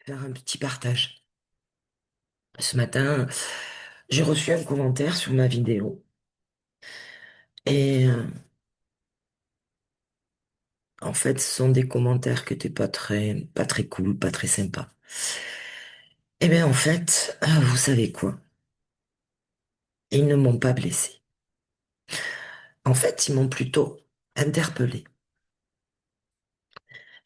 Faire un petit partage. Ce matin, j'ai reçu un commentaire sur ma vidéo et en fait, ce sont des commentaires qui étaient pas très cool, pas très sympas. Eh bien, en fait, vous savez quoi? Ils ne m'ont pas blessé. En fait, ils m'ont plutôt interpellé.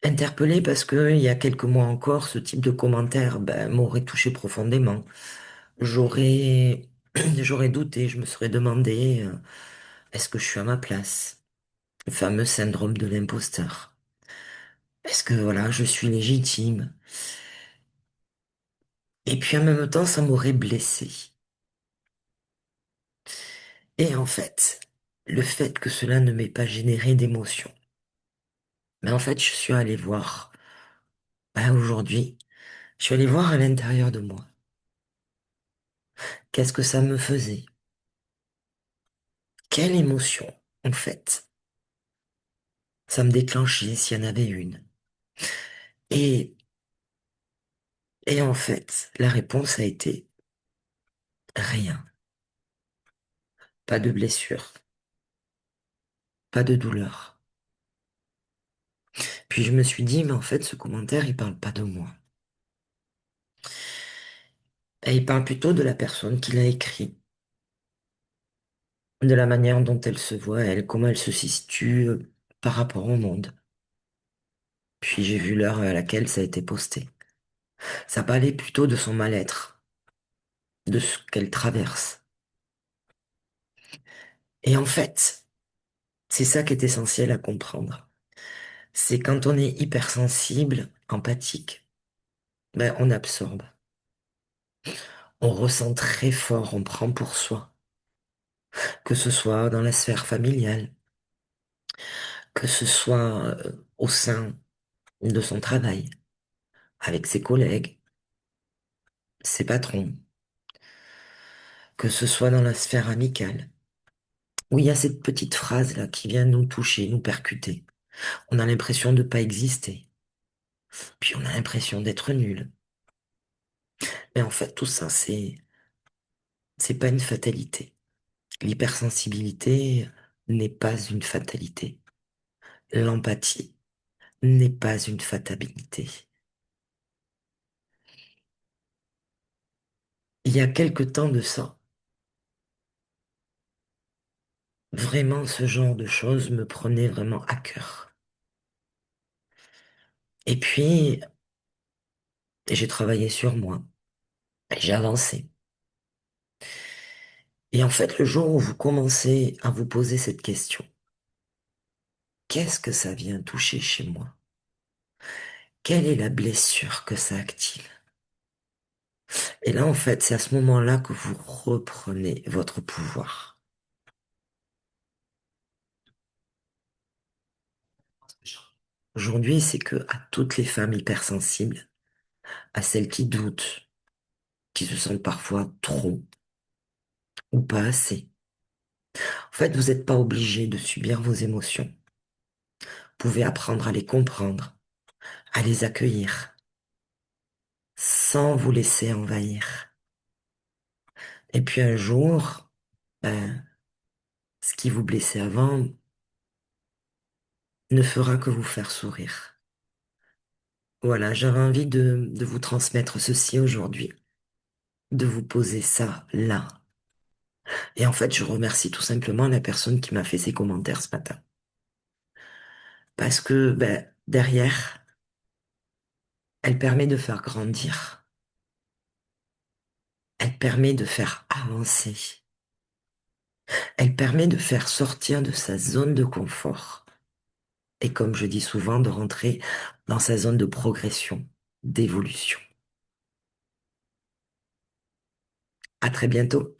Interpellé parce que il y a quelques mois encore, ce type de commentaire, m'aurait touché profondément. J'aurais, j'aurais douté, je me serais demandé, est-ce que je suis à ma place? Le fameux syndrome de l'imposteur. Est-ce que voilà, je suis légitime? Et puis en même temps, ça m'aurait blessé. Et en fait, le fait que cela ne m'ait pas généré d'émotion. Mais en fait, je suis allé voir, aujourd'hui, je suis allé voir à l'intérieur de moi. Qu'est-ce que ça me faisait? Quelle émotion, en fait, ça me déclenchait s'il y en avait une. Et, et en fait, la réponse a été rien. Pas de blessure, pas de douleur. Puis je me suis dit, mais en fait, ce commentaire, il parle pas de moi. Et il parle plutôt de la personne qui l'a écrit, de la manière dont elle se voit, elle, comment elle se situe par rapport au monde. Puis j'ai vu l'heure à laquelle ça a été posté. Ça parlait plutôt de son mal-être, de ce qu'elle traverse. Et en fait, c'est ça qui est essentiel à comprendre. C'est quand on est hypersensible, empathique, on absorbe. On ressent très fort, on prend pour soi. Que ce soit dans la sphère familiale, que ce soit au sein de son travail, avec ses collègues, ses patrons, que ce soit dans la sphère amicale, où il y a cette petite phrase-là qui vient nous toucher, nous percuter. On a l'impression de ne pas exister, puis on a l'impression d'être nul. Mais en fait, tout ça, c'est pas une fatalité. L'hypersensibilité n'est pas une fatalité. L'empathie n'est pas une fatalité. Il y a quelque temps de ça, vraiment, ce genre de choses me prenait vraiment à cœur. Et puis, j'ai travaillé sur moi. J'ai avancé. Et en fait, le jour où vous commencez à vous poser cette question, qu'est-ce que ça vient toucher chez moi? Quelle est la blessure que ça active? Et là, en fait, c'est à ce moment-là que vous reprenez votre pouvoir. Aujourd'hui, c'est que à toutes les femmes hypersensibles, à celles qui doutent, qui se sentent parfois trop ou pas assez. En fait, vous n'êtes pas obligé de subir vos émotions. Vous pouvez apprendre à les comprendre, à les accueillir, sans vous laisser envahir. Et puis un jour, ben, ce qui vous blessait avant ne fera que vous faire sourire. Voilà, j'avais envie de vous transmettre ceci aujourd'hui, de vous poser ça là. Et en fait, je remercie tout simplement la personne qui m'a fait ces commentaires ce matin. Parce que derrière, elle permet de faire grandir, elle permet de faire avancer, elle permet de faire sortir de sa zone de confort. Et comme je dis souvent, de rentrer dans sa zone de progression, d'évolution. À très bientôt.